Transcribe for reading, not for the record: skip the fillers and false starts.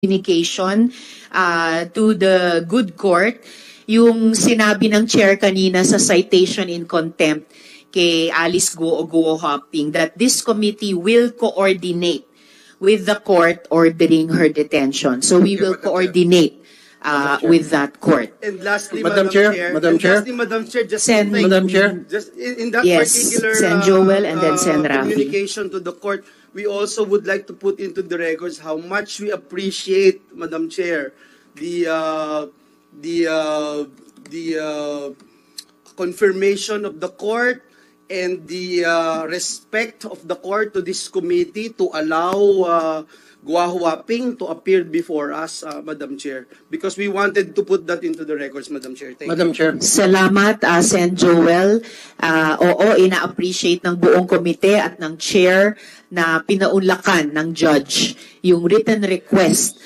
communication to the good court, yung sinabi ng chair kanina sa citation in contempt kay Alice Guo Hopping that this committee will coordinate with the court ordering her detention. So we will coordinate with that court. And lastly, Madam Chair, Madam Chair. Lastly, Madam Chair, just Sen- to Madam Chair. just in that Yes, particular Sen Joel and then Sen Rafi. communication to the court, we also would like to put into the records how much we appreciate, Madam Chair, the confirmation of the court and the respect of the court to this committee to allow Gua Huaping to appear before us, Madam Chair, because we wanted to put that into the records, Madam Chair. Thank you. Madam Chair. Salamat, Sen Joel. Oo, ina-appreciate ng buong komite at ng chair na pinaunlakan ng judge yung written request